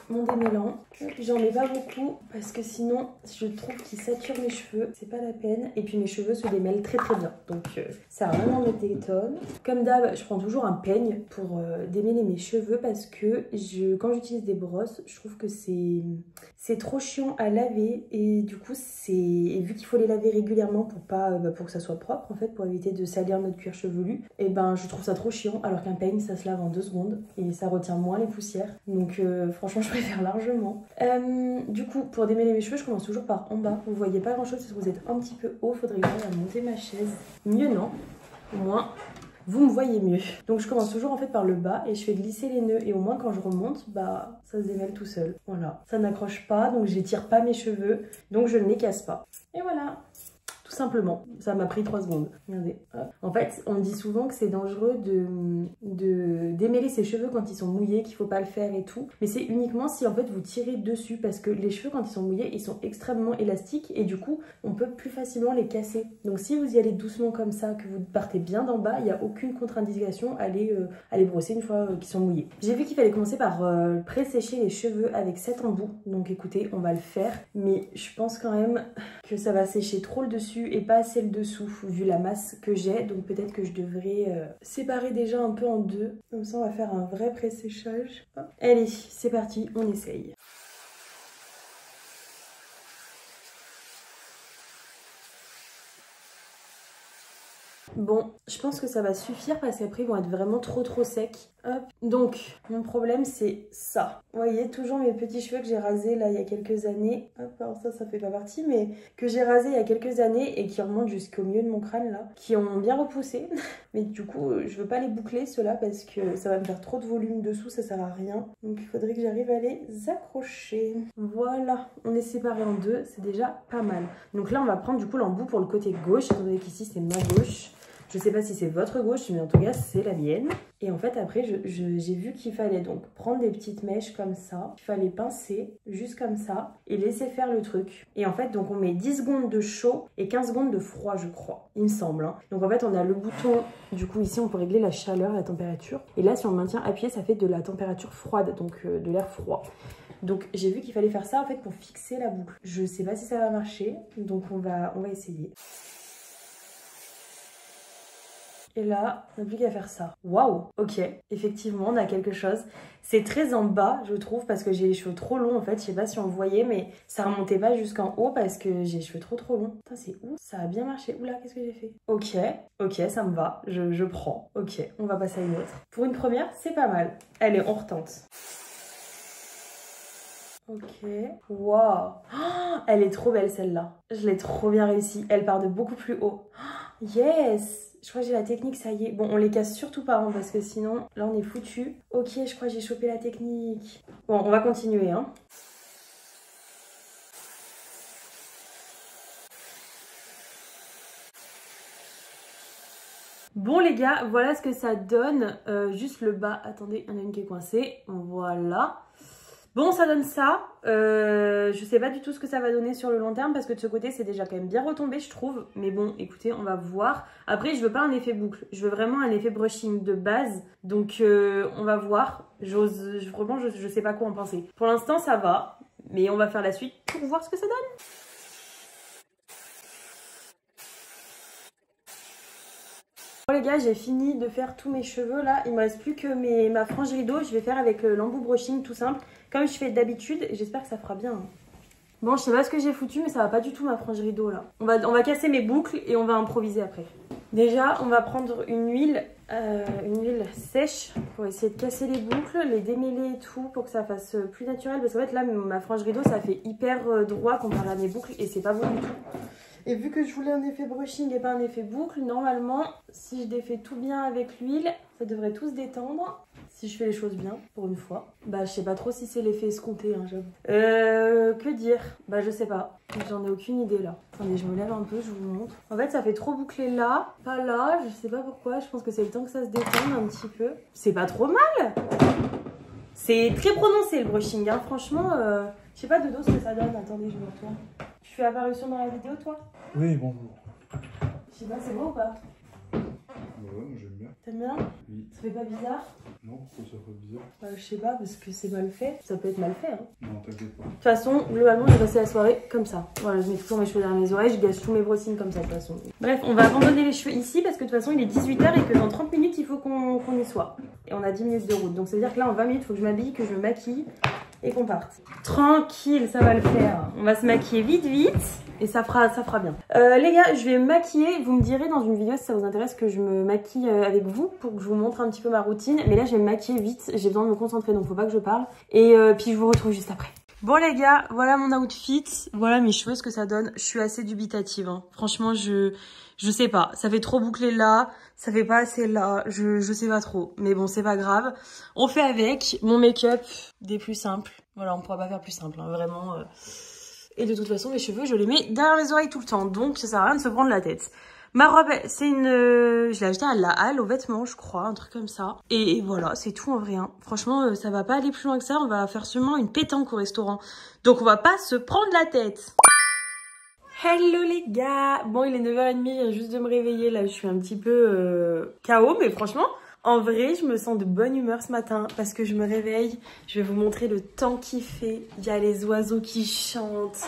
mon démêlant. J'en mets pas beaucoup parce que sinon je trouve qu'il sature mes cheveux, c'est pas la peine. Et puis mes cheveux se démêlent très bien, donc ça va vraiment mettre des tonnes. Comme d'hab, je prends toujours un peigne pour démêler mes cheveux parce que quand j'utilise des brosses, je trouve que c'est trop chiant à laver et du coup vu qu'il faut les laver régulièrement pour que ça soit propre en fait, pour éviter de salir notre cuir chevelu, et ben je trouve ça trop chiant alors qu'un peigne ça se lave en 2 secondes et ça retient moins les poussières, donc franchement je préfère largement. Du coup pour démêler mes cheveux je commence toujours par en bas. Vous voyez pas grand chose parce que vous êtes un petit peu haut, faudrait que j'aille à monter ma chaise. Mieux non, au moins vous me voyez mieux. Donc je commence toujours en fait par le bas et je fais glisser les nœuds et au moins quand je remonte, bah ça se démêle tout seul. Voilà, ça n'accroche pas donc j'étire pas mes cheveux donc je ne les casse pas. Et voilà, tout simplement. Ça m'a pris 3 secondes. Regardez. En fait, on me dit souvent que c'est dangereux de démêler ses cheveux quand ils sont mouillés, qu'il faut pas le faire et tout. Mais c'est uniquement si en fait vous tirez dessus parce que les cheveux quand ils sont mouillés, ils sont extrêmement élastiques et du coup, on peut plus facilement les casser. Donc si vous y allez doucement comme ça, que vous partez bien d'en bas, il n'y a aucune contre-indication à les brosser une fois qu'ils sont mouillés. J'ai vu qu'il fallait commencer par pré-sécher les cheveux avec cet embout. Donc écoutez, on va le faire. Mais je pense quand même que ça va sécher trop le dessus dessus et pas assez le dessous vu la masse que j'ai. Donc peut-être que je devrais séparer déjà un peu en deux. Comme ça on va faire un vrai pré-séchage. Allez, c'est parti, on essaye. Bon, je pense que ça va suffire parce qu'après ils vont être vraiment trop secs. Hop. Donc, mon problème c'est ça. Vous voyez, toujours mes petits cheveux que j'ai rasés là il y a quelques années. Hop, alors ça fait pas partie, mais que j'ai rasés il y a quelques années et qui remontent jusqu'au milieu de mon crâne là. Qui ont bien repoussé. Mais du coup, je veux pas les boucler ceux-là parce que ça va me faire trop de volume dessous, ça sert à rien. Donc il faudrait que j'arrive à les accrocher. Voilà, on est séparés en deux, c'est déjà pas mal. Donc là on va prendre du coup l'embout pour le côté gauche, étant donné qu'ici c'est ma gauche. Je sais pas si c'est votre gauche, mais en tout cas c'est la mienne. Et en fait après j'ai vu qu'il fallait donc prendre des petites mèches comme ça. Il fallait pincer juste comme ça et laisser faire le truc. Et en fait donc on met 10 secondes de chaud et 15 secondes de froid je crois. Il me semble. Hein. Donc en fait on a le bouton, du coup ici on peut régler la chaleur, la température. Et là si on maintient appuyé ça fait de la température froide, donc de l'air froid. Donc j'ai vu qu'il fallait faire ça en fait pour fixer la boucle. Je sais pas si ça va marcher, donc on va essayer. Et là, on n'a plus qu'à faire ça. Waouh! Ok, effectivement, on a quelque chose. C'est très en bas, je trouve, parce que j'ai les cheveux trop longs, en fait. Je sais pas si on voyait, mais ça remontait pas jusqu'en haut parce que j'ai les cheveux trop longs. Putain, c'est où? Ça a bien marché. Oula, qu'est-ce que j'ai fait? Ok, ça me va. Je prends. Ok, on va passer à une autre. Pour une première, c'est pas mal. Allez, on retente. Ok. Waouh! Oh, elle est trop belle, celle-là. Je l'ai trop bien réussi. Elle part de beaucoup plus haut. Oh, yes! Je crois que j'ai la technique, ça y est. Bon, on les casse surtout pas, hein, parce que sinon, là, on est foutu. Ok, je crois que j'ai chopé la technique. Bon, on va continuer, hein. Bon les gars, voilà ce que ça donne. Juste le bas. Attendez, il y en a une qui est coincée. Voilà. Bon, ça donne ça. Je sais pas du tout ce que ça va donner sur le long terme parce que de ce côté, c'est déjà quand même bien retombé, je trouve. Mais bon, écoutez, on va voir. Après, je veux pas un effet boucle. Je veux vraiment un effet brushing de base. Donc, on va voir. Vraiment, je sais pas quoi en penser. Pour l'instant, ça va. Mais on va faire la suite pour voir ce que ça donne. Bon les gars, j'ai fini de faire tous mes cheveux là. Il me reste plus que ma frange rideau. Je vais faire avec l'embout brushing tout simple. Comme je fais d'habitude, j'espère que ça fera bien. Hein. Bon, je sais pas ce que j'ai foutu, mais ça va pas du tout ma frange rideau là. On va casser mes boucles et on va improviser après. Déjà, on va prendre une huile sèche pour essayer de casser les boucles, les démêler et tout pour que ça fasse plus naturel. Parce qu'en fait là, ma frange rideau, ça fait hyper droit comparé à mes boucles et c'est pas bon du tout. Et vu que je voulais un effet brushing et pas un effet boucle, normalement, si je défais tout bien avec l'huile, ça devrait tout se détendre. Si je fais les choses bien, pour une fois. Bah, je sais pas trop si c'est l'effet escompté, hein, j'avoue. Que dire? Bah, je sais pas. J'en ai aucune idée, là. Attendez, je me lève un peu, je vous montre. En fait, ça fait trop bouclé là, pas là. Je sais pas pourquoi. Je pense que c'est le temps que ça se détende un petit peu. C'est pas trop mal! C'est très prononcé, le brushing, hein. Franchement, je sais pas de dos ce que ça donne. Attendez, je me retourne. Tu fais apparition dans la vidéo, toi? Oui, bonjour. Je sais pas, c'est beau ou pas? Ouais, moi j'aime bien. T'aimes bien? Oui. Ça fait pas bizarre? Non, pourquoi ça fait bizarre? Bah, je sais pas, parce que c'est mal fait. Ça peut être mal fait, hein. Non, t'inquiète pas. De toute façon, globalement, j'ai passé la soirée comme ça. Voilà, je mets toujours mes cheveux derrière mes oreilles, je gâche tous mes brossings comme ça, de toute façon. Bref, on va abandonner les cheveux ici, parce que de toute façon, il est 18 h et que dans 30 minutes, il faut qu'on y soit. Et on a 10 minutes de route. Donc, ça veut dire que là, en 20 minutes, il faut que je m'habille, que je me maquille et qu'on parte. Tranquille, ça va le faire. On va se maquiller vite. Et ça fera bien. Les gars, je vais me maquiller. Vous me direz dans une vidéo si ça vous intéresse que je me maquille avec vous pour que je vous montre un petit peu ma routine. Mais là, je vais me maquiller vite. J'ai besoin de me concentrer, donc faut pas que je parle. Et puis, je vous retrouve juste après. Bon les gars, voilà mon outfit. Voilà mes cheveux, ce que ça donne. Je suis assez dubitative. Hein. Franchement, je sais pas. Ça fait trop bouclé là. Ça fait pas assez là. Je sais pas trop. Mais bon, c'est pas grave. On fait avec. Mon make-up des plus simples. Voilà, on pourra pas faire plus simple. Hein, vraiment... Et de toute façon, mes cheveux, je les mets derrière les oreilles tout le temps. Donc, ça sert à rien de se prendre la tête. Ma robe, c'est une... Je l'ai achetée à la Halle, aux vêtements, je crois. Un truc comme ça. Et voilà, c'est tout en vrai. Hein. Franchement, ça va pas aller plus loin que ça. On va faire seulement une pétanque au restaurant. Donc, on va pas se prendre la tête. Hello les gars. Bon, il est 9h30, je viens juste de me réveiller. Là, je suis un petit peu KO. Mais franchement... En vrai, je me sens de bonne humeur ce matin parce que je me réveille. Je vais vous montrer le temps qu'il fait. Il y a les oiseaux qui chantent.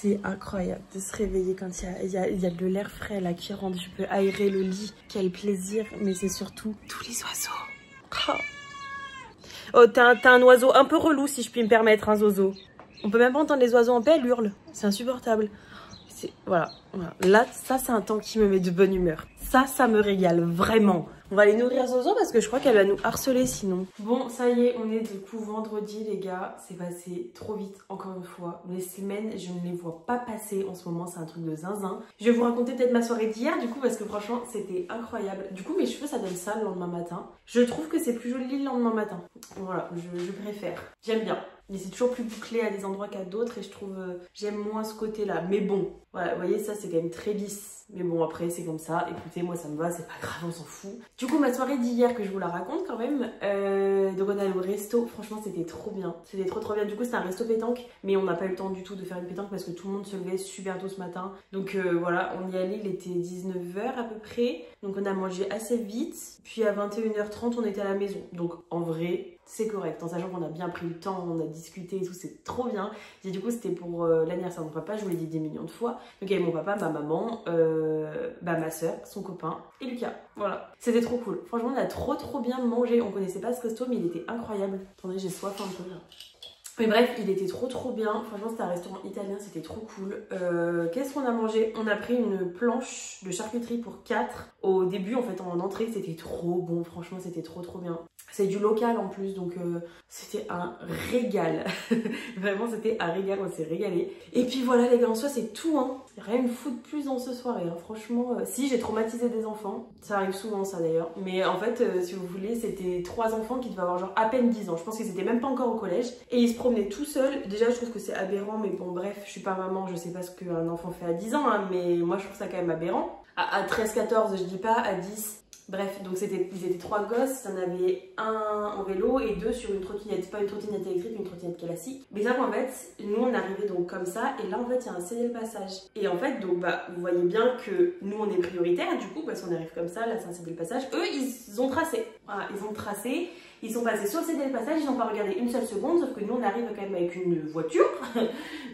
C'est incroyable de se réveiller quand il y a de l'air frais là qui rentre. Je peux aérer le lit. Quel plaisir. Mais c'est surtout tous les oiseaux. Oh, t'as un oiseau un peu relou si je puis me permettre, un zozo. On peut même pas entendre les oiseaux en paix, elles hurlent. C'est insupportable. Voilà. Là, ça c'est un temps qui me met de bonne humeur. Ça me régale, vraiment. On va aller nourrir Zozo parce que je crois qu'elle va nous harceler sinon. Bon, ça y est, on est du coup vendredi les gars. C'est passé trop vite, encore une fois. Les semaines, je ne les vois pas passer en ce moment, c'est un truc de zinzin. Je vais vous raconter peut-être ma soirée d'hier du coup parce que franchement, c'était incroyable. Du coup, mes cheveux, ça donne ça le lendemain matin. Je trouve que c'est plus joli le lendemain matin. Voilà, je préfère. J'aime bien. Mais c'est toujours plus bouclé à des endroits qu'à d'autres et je trouve j'aime moins ce côté-là. Mais bon, voilà, vous voyez, ça c'est quand même très lisse. Mais bon, après c'est comme ça. Écoutez, moi ça me va, c'est pas grave, on s'en fout. Du coup, ma soirée d'hier, que je vous la raconte quand même. Donc on est allé au resto, franchement c'était trop bien. C'était trop bien. Du coup, c'était un resto pétanque, mais on n'a pas eu le temps du tout de faire une pétanque parce que tout le monde se levait super tôt ce matin. Donc voilà, on y allait, il était 19h à peu près. Donc on a mangé assez vite. Puis à 21h30, on était à la maison. Donc en vrai, c'est correct, en sachant qu'on a bien pris le temps, on a discuté et tout, c'est trop bien. Et du coup, c'était pour l'anniversaire de mon papa, je vous l'ai dit des millions de fois. Donc il y avait mon papa, ma maman, ma soeur, son copain et Lucas. Voilà, c'était trop cool. Franchement, on a trop bien mangé. On connaissait pas ce resto, mais il était incroyable. Attendez, j'ai soif un peu là. Mais bref, il était trop bien. Franchement, c'était un restaurant italien, c'était trop cool. Qu'est-ce qu'on a mangé? On a pris une planche de charcuterie pour 4. Au début, en fait, en entrée, c'était trop bon. Franchement, c'était trop bien. C'est du local en plus, donc c'était un régal. Vraiment, c'était un régal, on s'est régalé. Et puis voilà, les gars, en soi, c'est tout, hein. Rien de fou de plus dans ce soirée, hein. Franchement, si, j'ai traumatisé des enfants. Ça arrive souvent, ça d'ailleurs. Mais en fait, si vous voulez, c'était 3 enfants qui devaient avoir genre à peine 10 ans. Je pense qu'ils étaient même pas encore au collège. Et ils se promenaient tout seuls. Déjà, je trouve que c'est aberrant, mais bon, bref, je suis pas maman, je sais pas ce qu'un enfant fait à 10 ans, hein, mais moi, je trouve ça quand même aberrant. À 13-14, je dis pas, à 10... Bref, donc ils étaient 3 gosses, il y en avait un en vélo et 2 sur une trottinette, pas une trottinette électrique, une trottinette classique. Mais ça, en fait, nous on arrivait donc comme ça et là en fait il y a un cédé le passage. Et en fait, donc vous voyez bien que nous on est prioritaire du coup parce qu'on arrive comme ça, là c'est un cédé le passage. Eux ils ont tracé, voilà, ils ont tracé. Ils sont passés sur le cédé le passage, ils n'ont pas regardé une seule seconde, sauf que nous on arrive quand même avec une voiture.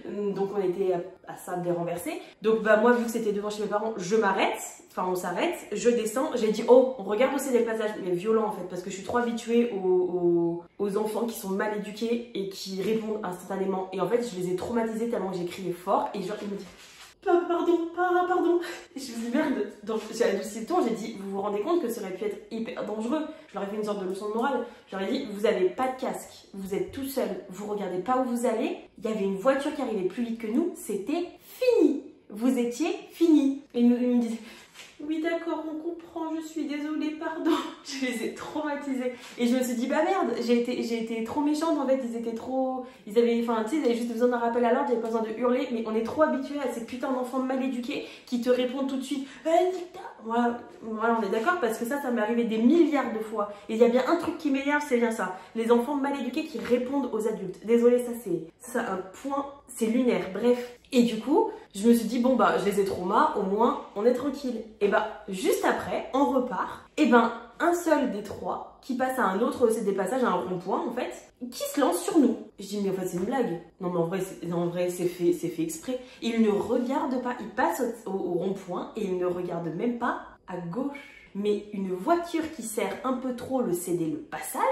Donc on était à ça de les renverser. Donc moi vu que c'était devant chez mes parents, je m'arrête, enfin on s'arrête, je descends, j'ai dit oh on regarde au cédé le passage, mais violent en fait, parce que je suis trop habituée aux enfants qui sont mal éduqués et qui répondent instantanément. Et en fait je les ai traumatisés tellement que j'ai crié fort et genre ils me disent pardon. Et je me dis merde. Donc j'ai adouci le ton, j'ai dit vous vous rendez compte que ça aurait pu être hyper dangereux. Je leur ai fait une sorte de leçon de morale. Je leur ai dit vous avez pas de casque, vous êtes tout seul, vous regardez pas où vous allez. Il y avait une voiture qui arrivait plus vite que nous, c'était fini. Vous étiez fini. Et ils me disaient oui d'accord, on comprend, je suis désolée, pardon. Je les ai traumatisés. Et je me suis dit bah merde, j'ai été trop méchante en fait, ils avaient juste besoin d'un rappel à l'ordre, j'avais pas besoin de hurler, mais on est trop habitués à ces putains d'enfants mal éduqués qui te répondent tout de suite. Voilà, on est d'accord parce que ça m'est arrivé des milliards de fois. Et il y a bien un truc qui m'énerve, c'est bien ça. Les enfants mal éduqués qui répondent aux adultes. Désolée, ça un point, c'est lunaire, bref. Et du coup, je me suis dit, bon je les ai traumas, au moins, on est tranquille. Et juste après, on repart. Et un seul des 3 qui passe à un autre cédé passage, à un rond-point en fait, qui se lance sur nous. Je dis mais en fait c'est une blague. Non mais en vrai c'est fait exprès. Il ne regarde pas, il passe au rond-point et il ne regarde même pas à gauche. Mais une voiture qui sert un peu trop le cédé le passage,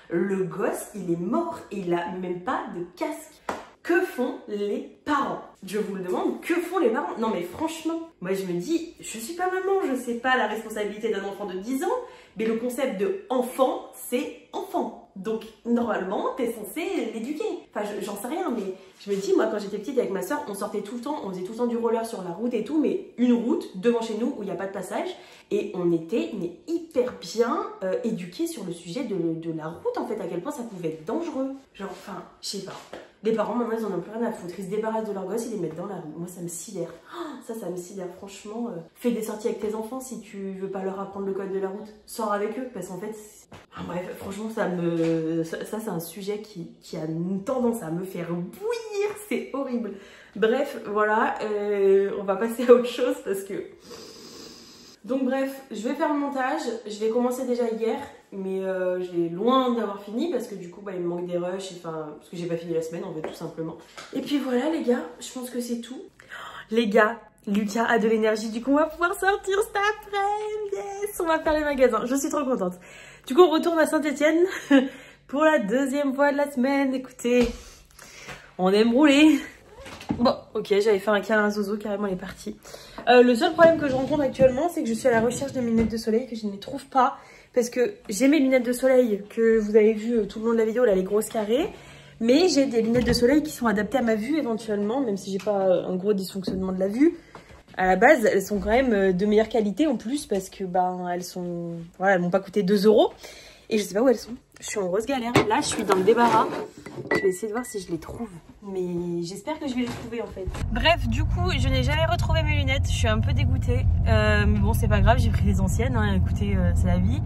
le gosse il est mort et il a même pas de casque. Que font les parents? Je vous le demande, que font les parents? Non mais franchement, moi je me dis, je suis pas maman, je sais pas la responsabilité d'un enfant de 10 ans, mais le concept de enfant, c'est enfant. Donc normalement, t'es censé l'éduquer. Enfin, j'en sais rien, mais je me dis, moi quand j'étais petite avec ma soeur, on sortait tout le temps, on faisait tout le temps du roller sur la route et tout, mais une route devant chez nous où il n'y a pas de passage, et on était hyper bien éduqués sur le sujet de la route en fait, à quel point ça pouvait être dangereux. Genre, enfin, je sais pas. Les parents, maintenant, ils en ont plus rien à foutre. Ils se débarrassent de leurs gosses, ils les mettent dans la rue. Moi, ça me sidère. Ça me sidère, franchement. Fais des sorties avec tes enfants si tu veux pas leur apprendre le code de la route. Sors avec eux, parce qu'en fait... bref, franchement, ça c'est un sujet qui a une tendance à me faire bouillir. C'est horrible. Bref, voilà. On va passer à autre chose, parce que... Donc bref, je vais faire le montage. Je vais commencer déjà hier. mais j'ai loin d'avoir fini parce que du coup bah, il me manque des rushs, enfin parce que j'ai pas fini la semaine en fait tout simplement. Et puis voilà les gars, je pense que c'est tout. Les gars, Lucas a de l'énergie, du coup on va pouvoir sortir cet après-midi. Yes, on va faire les magasins, je suis trop contente. Du coup on retourne à Saint-Etienne pour la deuxième fois de la semaine. Écoutez, on aime rouler. Bon, ok, j'avais fait un câlin à Zozo, carrément elle est partie. Le seul problème que je rencontre actuellement, c'est que je suis à la recherche de mes lunettes de soleil que je ne les trouve pas. Parce que j'ai mes lunettes de soleil que vous avez vues tout le long de la vidéo, là, les grosses carrées. Mais j'ai des lunettes de soleil qui sont adaptées à ma vue éventuellement, même si j'ai pas un gros dysfonctionnement de la vue. À la base, elles sont quand même de meilleure qualité en plus parce que ben elles sont, voilà, elles m'ont pas coûté 2 €. Et je sais pas où elles sont. Je suis en grosse galère. Là, je suis dans le débarras. Je vais essayer de voir si je les trouve. Mais j'espère que je vais les trouver en fait. Bref, du coup, je n'ai jamais retrouvé mes lunettes. Je suis un peu dégoûtée. Mais bon, c'est pas grave, j'ai pris les anciennes. Hein. Écoutez, c'est la vie.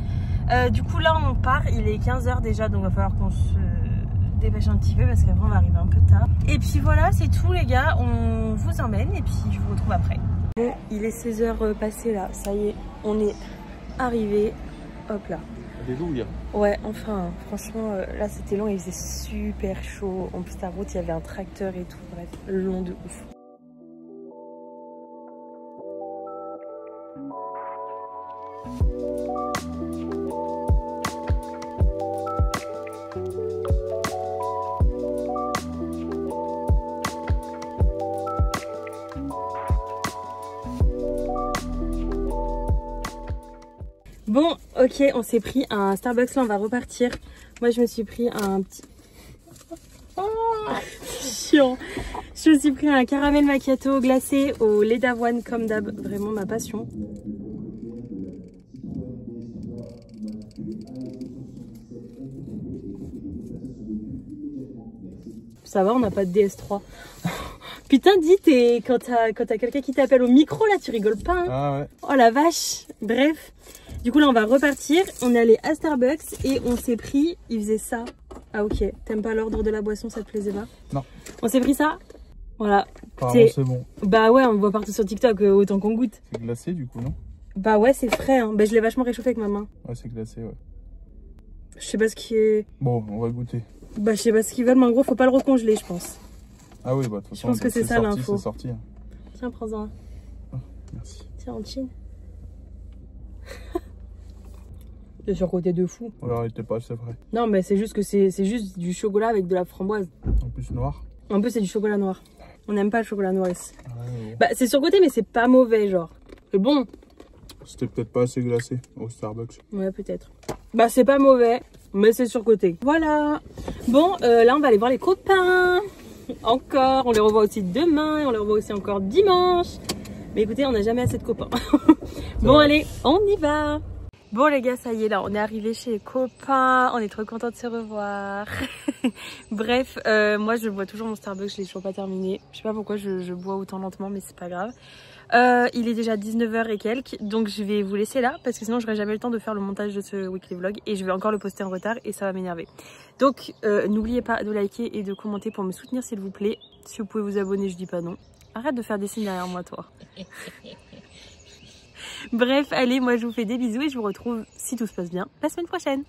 Du coup, là, on part. Il est 15 h déjà, donc il va falloir qu'on se dépêche un petit peu parce qu'après, on va arriver un peu tard. Et puis voilà, c'est tout les gars. On vous emmène et puis je vous retrouve après. Bon, il est 16 h passé là. Ça y est, on est arrivé. Hop là. Alléluia. Ouais, enfin, franchement, là c'était long, il faisait super chaud. En plus, la route, il y avait un tracteur et tout, bref, long de ouf. Bon, ok, on s'est pris un Starbucks, là on va repartir. Moi je me suis pris un petit... Oh, chiant. Je me suis pris un caramel macchiato glacé au lait d'avoine comme d'hab, vraiment ma passion. Ça va, on n'a pas de DS3. Putain, dis, quand t'as quelqu'un qui t'appelle au micro là, tu rigoles pas hein. Ah ouais. Oh la vache. Bref. Du coup là on va repartir, on est allé à Starbucks et on s'est pris, il faisait ça. Ah ok, t'aimes pas l'ordre de la boisson, ça te plaisait pas? Non. On s'est pris ça, voilà. C'est bon. Bah ouais, on voit partir sur TikTok, autant qu'on goûte. C'est glacé du coup, non? Bah ouais, c'est frais, hein. Bah je l'ai vachement réchauffé avec ma main. Ouais, c'est glacé, ouais. Je sais pas ce qui est... Bon, on va goûter. Bah je sais pas ce qu'ils veulent, mais en gros faut pas le recongeler je pense. Ah oui, bah de toute façon, je pense que c'est ça l'info. C'est sorti. Tiens, prends-en un. Oh, merci. Tiens, en chine. C'est surcoté de fou. Ouais, arrêtez pas, c'est vrai. Non, mais c'est juste que c'est juste du chocolat avec de la framboise. En plus noir. En plus, c'est du chocolat noir. On n'aime pas le chocolat noir ici. Ouais, bon. Bah, c'est surcoté, mais c'est pas mauvais, genre. C'est bon. C'était peut-être pas assez glacé au Starbucks. Ouais, peut-être. Bah, c'est pas mauvais, mais c'est surcoté. Voilà. Bon, là, on va aller voir les copains. Encore. On les revoit aussi demain. On les revoit aussi encore dimanche. Mais écoutez, on n'a jamais assez de copains. Bon, allez, on y va. Bon les gars, ça y est là, on est arrivé chez les copains, on est trop contents de se revoir. Bref, moi je bois toujours mon Starbucks, je l'ai toujours pas terminé. Je sais pas pourquoi je bois autant lentement, mais c'est pas grave. Il est déjà 19 h et quelques, donc je vais vous laisser là, parce que sinon j'aurai jamais le temps de faire le montage de ce weekly vlog, et je vais encore le poster en retard, et ça va m'énerver. Donc n'oubliez pas de liker et de commenter pour me soutenir s'il vous plaît. Si vous pouvez vous abonner, je dis pas non. Arrête de faire des signes derrière moi toi. Bref, allez, moi je vous fais des bisous et je vous retrouve, si tout se passe bien, la semaine prochaine.